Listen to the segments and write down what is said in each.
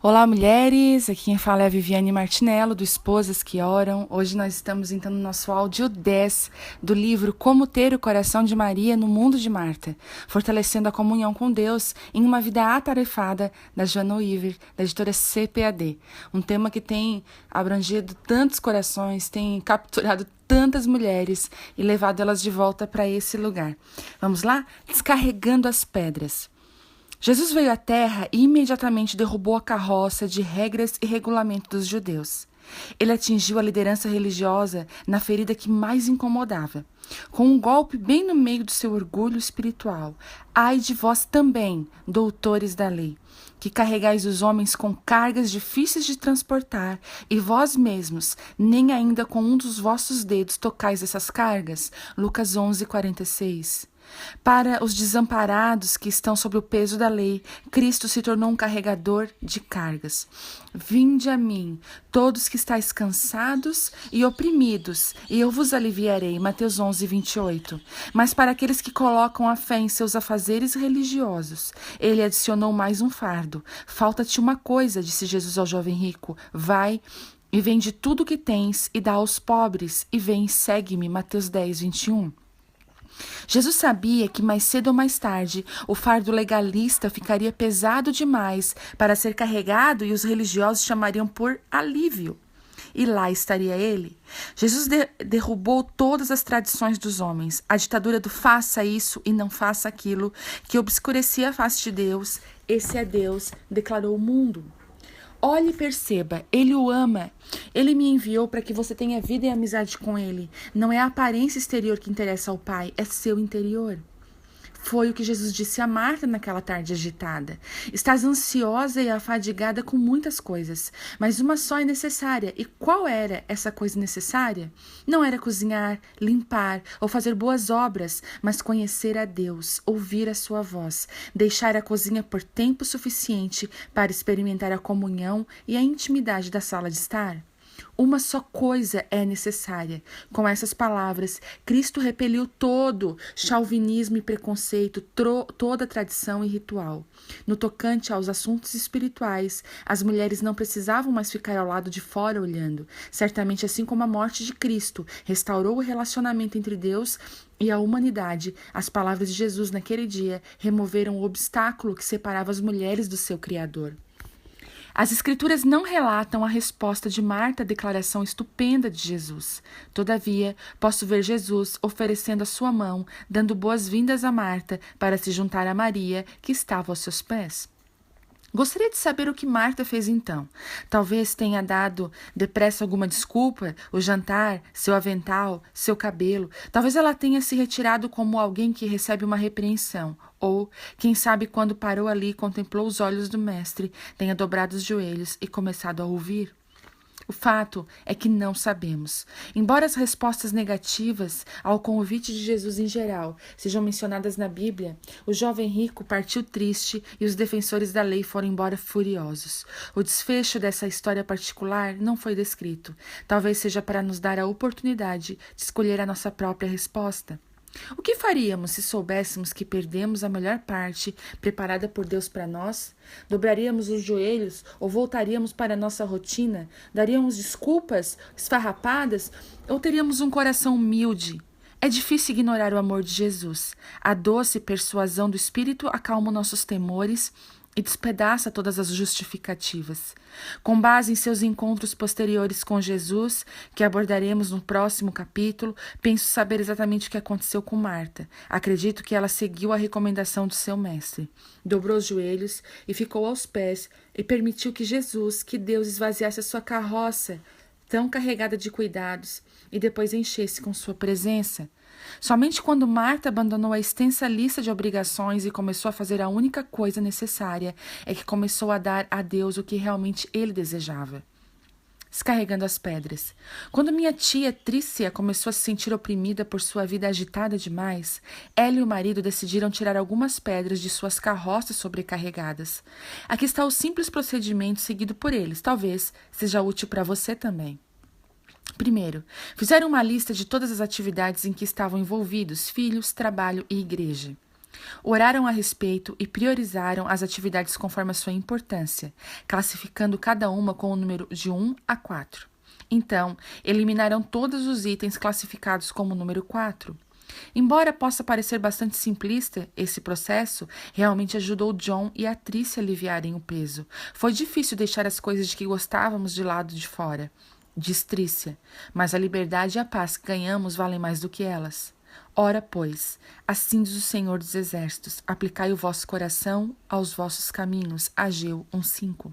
Olá, mulheres! Aqui quem fala é a Viviane Martinello, do Esposas que Oram. Hoje nós estamos então no nosso áudio 10 do livro Como Ter o Coração de Maria no Mundo de Marta, fortalecendo a comunhão com Deus em uma vida atarefada, da Joana Weaver, da editora CPAD. Um tema que tem abrangido tantos corações, tem capturado tantas mulheres e levado elas de volta para esse lugar. Vamos lá? Descarregando as pedras. Jesus veio à terra e imediatamente derrubou a carroça de regras e regulamentos dos judeus. Ele atingiu a liderança religiosa na ferida que mais incomodava, com um golpe bem no meio do seu orgulho espiritual. Ai de vós também, doutores da lei, que carregais os homens com cargas difíceis de transportar, e vós mesmos, nem ainda com um dos vossos dedos tocais essas cargas. Lucas 11:46. Para os desamparados que estão sob o peso da lei, Cristo se tornou um carregador de cargas. Vinde a mim, todos que estáis cansados e oprimidos, e eu vos aliviarei. Mateus 11:28. Mas para aqueles que colocam a fé em seus afazeres religiosos, ele adicionou mais um fardo. Falta-te uma coisa, disse Jesus ao jovem rico. Vai e vende tudo o que tens e dá aos pobres, e vem e segue-me. Mateus 10:21. Jesus sabia que mais cedo ou mais tarde o fardo legalista ficaria pesado demais para ser carregado e os religiosos chamariam por alívio. E lá estaria ele. Jesus derrubou todas as tradições dos homens, a ditadura do faça isso e não faça aquilo, que obscurecia a face de Deus. Esse é Deus, declarou o mundo. Olhe e perceba, Ele o ama. Ele me enviou para que você tenha vida e amizade com Ele. Não é a aparência exterior que interessa ao Pai, é seu interior. Foi o que Jesus disse a Marta naquela tarde agitada. Estás ansiosa e afadigada com muitas coisas, mas uma só é necessária. E qual era essa coisa necessária? Não era cozinhar, limpar ou fazer boas obras, mas conhecer a Deus, ouvir a sua voz, deixar a cozinha por tempo suficiente para experimentar a comunhão e a intimidade da sala de estar. Uma só coisa é necessária. Com essas palavras, Cristo repeliu todo chauvinismo e preconceito, toda tradição e ritual. No tocante aos assuntos espirituais, as mulheres não precisavam mais ficar ao lado de fora olhando. Certamente, assim como a morte de Cristo restaurou o relacionamento entre Deus e a humanidade, as palavras de Jesus naquele dia removeram o obstáculo que separava as mulheres do seu Criador. As Escrituras não relatam a resposta de Marta à declaração estupenda de Jesus. Todavia, posso ver Jesus oferecendo a sua mão, dando boas-vindas a Marta para se juntar a Maria, que estava aos seus pés. Gostaria de saber o que Marta fez então. Talvez tenha dado depressa alguma desculpa, o jantar, seu avental, seu cabelo. Talvez ela tenha se retirado como alguém que recebe uma repreensão. Ou, quem sabe, quando parou ali e contemplou os olhos do mestre, tenha dobrado os joelhos e começado a ouvir. O fato é que não sabemos. Embora as respostas negativas ao convite de Jesus em geral sejam mencionadas na Bíblia, o jovem rico partiu triste e os defensores da lei foram embora furiosos. O desfecho dessa história particular não foi descrito. Talvez seja para nos dar a oportunidade de escolher a nossa própria resposta. O que faríamos se soubéssemos que perdemos a melhor parte preparada por Deus para nós? Dobraríamos os joelhos ou voltaríamos para a nossa rotina? Daríamos desculpas esfarrapadas ou teríamos um coração humilde? É difícil ignorar o amor de Jesus. A doce persuasão do Espírito acalma nossos temores e despedaça todas as justificativas. Com base em seus encontros posteriores com Jesus, que abordaremos no próximo capítulo, penso saber exatamente o que aconteceu com Marta. Acredito que ela seguiu a recomendação do seu mestre. Dobrou os joelhos e ficou aos pés e permitiu que Jesus, que Deus, esvaziasse a sua carroça, tão carregada de cuidados, e depois enchesse com sua presença. Somente quando Marta abandonou a extensa lista de obrigações e começou a fazer a única coisa necessária é que começou a dar a Deus o que realmente ele desejava. Descarregando as pedras. Quando minha tia Trícia começou a se sentir oprimida por sua vida agitada demais, ela e o marido decidiram tirar algumas pedras de suas carroças sobrecarregadas. Aqui está o simples procedimento seguido por eles. Talvez seja útil para você também. Primeiro, fizeram uma lista de todas as atividades em que estavam envolvidos: filhos, trabalho e igreja. Oraram a respeito e priorizaram as atividades conforme a sua importância, classificando cada uma com o número de 1 a 4. Então, eliminaram todos os itens classificados como número 4. Embora possa parecer bastante simplista, esse processo realmente ajudou John e a Tricia a aliviarem o peso. Foi difícil deixar as coisas de que gostávamos de lado de fora, diz Tricia, mas a liberdade e a paz que ganhamos valem mais do que elas. Ora, pois, assim diz o Senhor dos Exércitos, aplicai o vosso coração aos vossos caminhos. Ageu 1:5.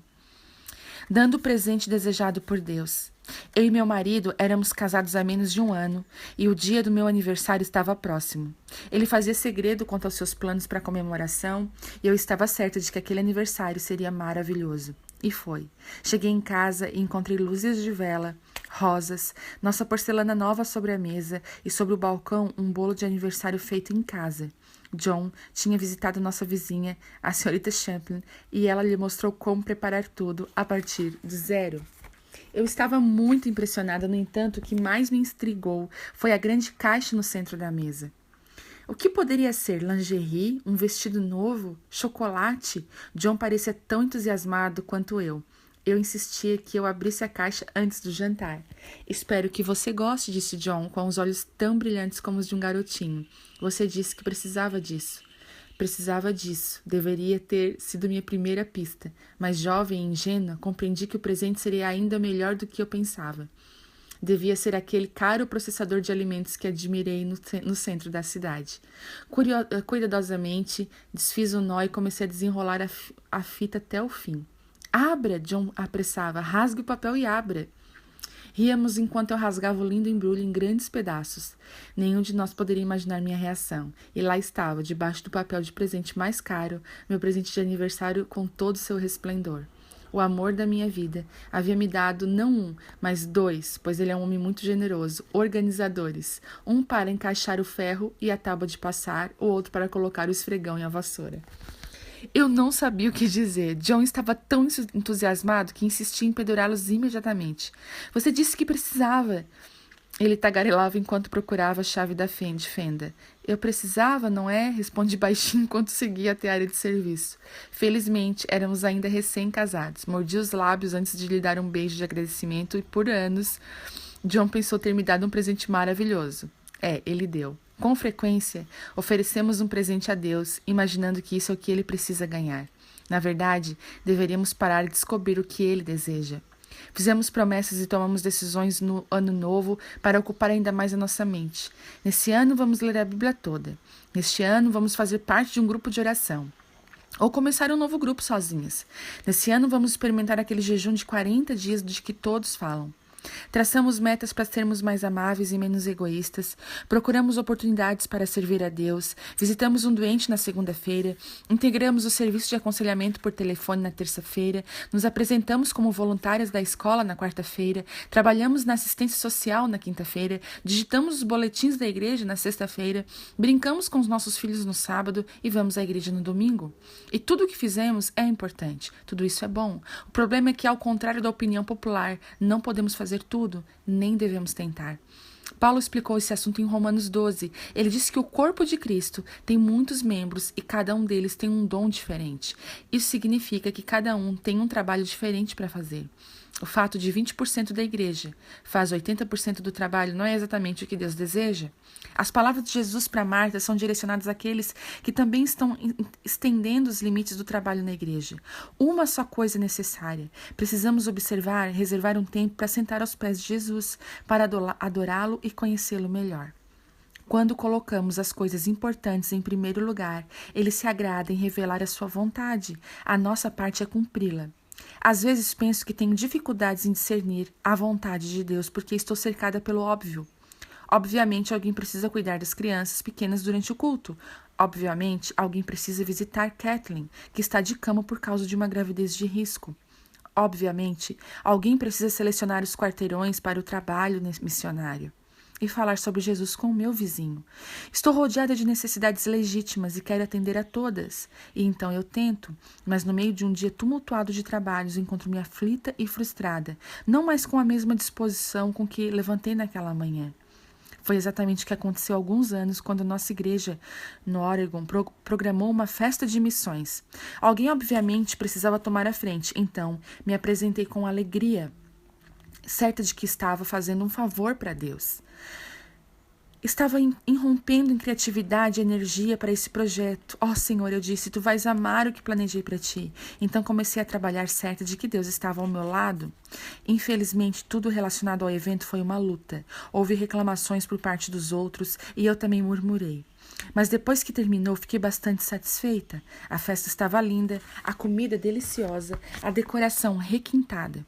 Dando o presente desejado por Deus. Eu e meu marido éramos casados há menos de um ano e o dia do meu aniversário estava próximo. Ele fazia segredo quanto aos seus planos para a comemoração e eu estava certa de que aquele aniversário seria maravilhoso. E foi. Cheguei em casa e encontrei luzes de vela, rosas, nossa porcelana nova sobre a mesa e sobre o balcão um bolo de aniversário feito em casa. John tinha visitado nossa vizinha, a senhorita Champlin, e ela lhe mostrou como preparar tudo a partir de zero. Eu estava muito impressionada, no entanto, o que mais me intrigou foi a grande caixa no centro da mesa. O que poderia ser? Lingerie? Um vestido novo? Chocolate? John parecia tão entusiasmado quanto eu. Eu insistia que eu abrisse a caixa antes do jantar. Espero que você goste, disse John, com os olhos tão brilhantes como os de um garotinho. Você disse que precisava disso. Precisava disso. Deveria ter sido minha primeira pista. Mas jovem e ingênua, compreendi que o presente seria ainda melhor do que eu pensava. Devia ser aquele caro processador de alimentos que admirei no centro da cidade. Cuidadosamente, desfiz o nó e comecei a desenrolar a fita até o fim. Abra, John apressava. Rasgue o papel e abra. Ríamos enquanto eu rasgava o lindo embrulho em grandes pedaços. Nenhum de nós poderia imaginar minha reação. E lá estava, debaixo do papel de presente mais caro, meu presente de aniversário com todo o seu resplendor. O amor da minha vida havia me dado não um, mas 2, pois ele é um homem muito generoso, organizadores. Um para encaixar o ferro e a tábua de passar, o outro para colocar o esfregão e a vassoura. Eu não sabia o que dizer. John estava tão entusiasmado que insistia em pendurá-los imediatamente. Você disse que precisava. Ele tagarelava enquanto procurava a chave da fenda. Eu precisava, não é? Respondi baixinho enquanto seguia até a área de serviço. Felizmente, éramos ainda recém-casados. Mordi os lábios antes de lhe dar um beijo de agradecimento e, por anos, John pensou ter me dado um presente maravilhoso. Ele deu. Com frequência, oferecemos um presente a Deus, imaginando que isso é o que Ele precisa ganhar. Na verdade, deveríamos parar e descobrir o que Ele deseja. Fizemos promessas e tomamos decisões no ano novo para ocupar ainda mais a nossa mente. Nesse ano, vamos ler a Bíblia toda. Neste ano, vamos fazer parte de um grupo de oração. Ou começar um novo grupo sozinhas. Nesse ano, vamos experimentar aquele jejum de 40 dias de que todos falam. Traçamos metas para sermos mais amáveis e menos egoístas, procuramos oportunidades para servir a Deus, visitamos um doente na segunda-feira, integramos o serviço de aconselhamento por telefone na terça-feira, nos apresentamos como voluntárias da escola na quarta-feira, trabalhamos na assistência social na quinta-feira, digitamos os boletins da igreja na sexta-feira, brincamos com os nossos filhos no sábado e vamos à igreja no domingo. E tudo o que fizemos é importante, tudo isso é bom. O problema é que, ao contrário da opinião popular, não podemos fazer tudo, nem devemos tentar. Paulo explicou esse assunto em Romanos 12. Ele disse que o corpo de Cristo tem muitos membros e cada um deles tem um dom diferente. Isso significa que cada um tem um trabalho diferente para fazer. O fato de 20% da igreja faz 80% do trabalho não é exatamente o que Deus deseja? As palavras de Jesus para Marta são direcionadas àqueles que também estão estendendo os limites do trabalho na igreja. Uma só coisa é necessária. Precisamos reservar um tempo para sentar aos pés de Jesus, para adorá-lo e conhecê-lo melhor. Quando colocamos as coisas importantes em primeiro lugar, ele se agrada em revelar a sua vontade. A nossa parte é cumpri-la. Às vezes penso que tenho dificuldades em discernir a vontade de Deus porque estou cercada pelo óbvio. Obviamente, alguém precisa cuidar das crianças pequenas durante o culto. Obviamente, alguém precisa visitar Kathleen, que está de cama por causa de uma gravidez de risco. Obviamente, alguém precisa selecionar os quarteirões para o trabalho missionário e falar sobre Jesus com o meu vizinho. Estou rodeada de necessidades legítimas e quero atender a todas. E então eu tento, mas no meio de um dia tumultuado de trabalhos encontro-me aflita e frustrada, não mais com a mesma disposição com que levantei naquela manhã. Foi exatamente o que aconteceu há alguns anos quando nossa igreja no Oregon programou uma festa de missões. Alguém, obviamente, precisava tomar a frente, então me apresentei com alegria, certa de que estava fazendo um favor para Deus. Estava irrompendo em criatividade e energia para esse projeto. Senhor, eu disse, tu vais amar o que planejei para ti. Então comecei a trabalhar certa de que Deus estava ao meu lado. Infelizmente, tudo relacionado ao evento foi uma luta. Houve reclamações por parte dos outros e eu também murmurei. Mas depois que terminou, fiquei bastante satisfeita. A festa estava linda, a comida deliciosa, a decoração requintada.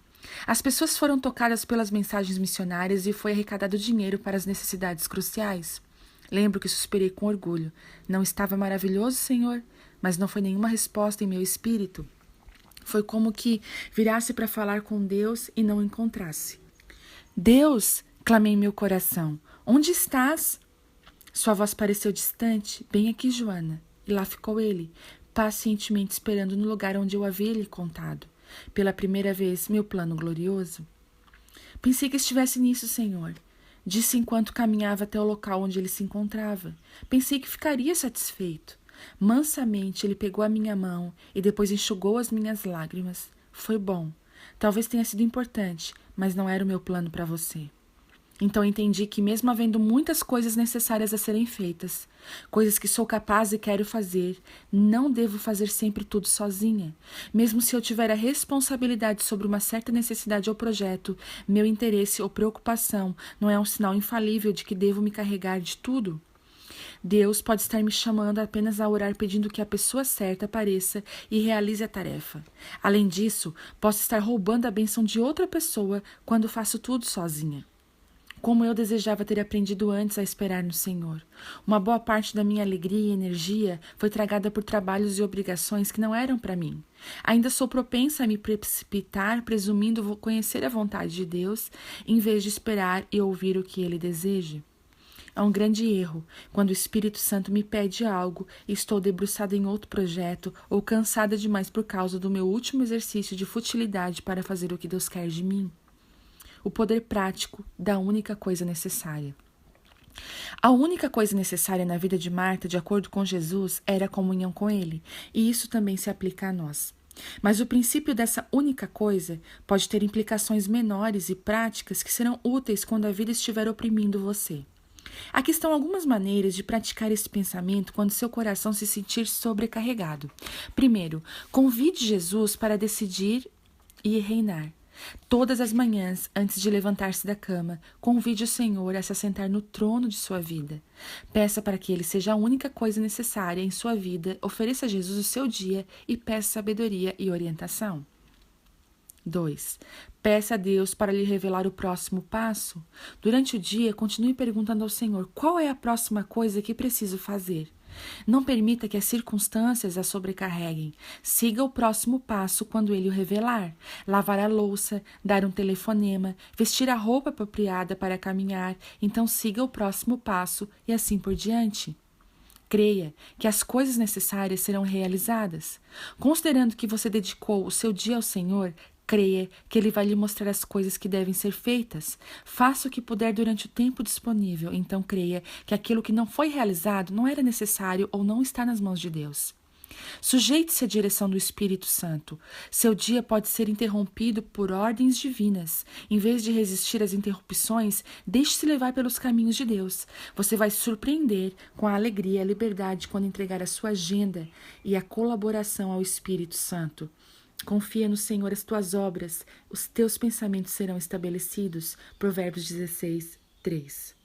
As pessoas foram tocadas pelas mensagens missionárias e foi arrecadado dinheiro para as necessidades cruciais. Lembro que suspirei com orgulho. Não estava maravilhoso, Senhor? Mas não foi nenhuma resposta em meu espírito. Foi como que virasse para falar com Deus e não encontrasse. Deus, clamei em meu coração, onde estás? Sua voz pareceu distante. Bem aqui, Joana. E lá ficou ele, pacientemente esperando no lugar onde eu havia lhe contado. Pela primeira vez, meu plano glorioso. Pensei que estivesse nisso, Senhor. Disse enquanto caminhava até o local onde ele se encontrava. Pensei que ficaria satisfeito. Mansamente, ele pegou a minha mão e depois enxugou as minhas lágrimas. Foi bom. Talvez tenha sido importante, mas não era o meu plano para você. Então entendi que mesmo havendo muitas coisas necessárias a serem feitas, coisas que sou capaz e quero fazer, não devo fazer sempre tudo sozinha. Mesmo se eu tiver a responsabilidade sobre uma certa necessidade ou projeto, meu interesse ou preocupação não é um sinal infalível de que devo me carregar de tudo. Deus pode estar me chamando apenas a orar pedindo que a pessoa certa apareça e realize a tarefa. Além disso, posso estar roubando a bênção de outra pessoa quando faço tudo sozinha. Como eu desejava ter aprendido antes a esperar no Senhor. Uma boa parte da minha alegria e energia foi tragada por trabalhos e obrigações que não eram para mim. Ainda sou propensa a me precipitar, presumindo conhecer a vontade de Deus, em vez de esperar e ouvir o que Ele deseja. É um grande erro quando o Espírito Santo me pede algo e estou debruçada em outro projeto ou cansada demais por causa do meu último exercício de futilidade para fazer o que Deus quer de mim. O poder prático da única coisa necessária. A única coisa necessária na vida de Marta, de acordo com Jesus, era a comunhão com Ele, e isso também se aplica a nós. Mas o princípio dessa única coisa pode ter implicações menores e práticas que serão úteis quando a vida estiver oprimindo você. Aqui estão algumas maneiras de praticar esse pensamento quando seu coração se sentir sobrecarregado. Primeiro, convide Jesus para decidir e reinar. Todas as manhãs, antes de levantar-se da cama, convide o Senhor a se assentar no trono de sua vida. Peça para que Ele seja a única coisa necessária em sua vida, ofereça a Jesus o seu dia e peça sabedoria e orientação. 2. Peça a Deus para lhe revelar o próximo passo. Durante o dia, continue perguntando ao Senhor qual é a próxima coisa que preciso fazer. Não permita que as circunstâncias a sobrecarreguem. Siga o próximo passo quando ele o revelar. Lavar a louça, dar um telefonema, vestir a roupa apropriada para caminhar. Então siga o próximo passo e assim por diante. Creia que as coisas necessárias serão realizadas. Considerando que você dedicou o seu dia ao Senhor, creia que Ele vai lhe mostrar as coisas que devem ser feitas. Faça o que puder durante o tempo disponível. Então creia que aquilo que não foi realizado não era necessário ou não está nas mãos de Deus. Sujeite-se à direção do Espírito Santo. Seu dia pode ser interrompido por ordens divinas. Em vez de resistir às interrupções, deixe-se levar pelos caminhos de Deus. Você vai se surpreender com a alegria e a liberdade quando entregar a sua agenda e a colaboração ao Espírito Santo. Confia no Senhor as tuas obras, os teus pensamentos serão estabelecidos. Provérbios 16, 3.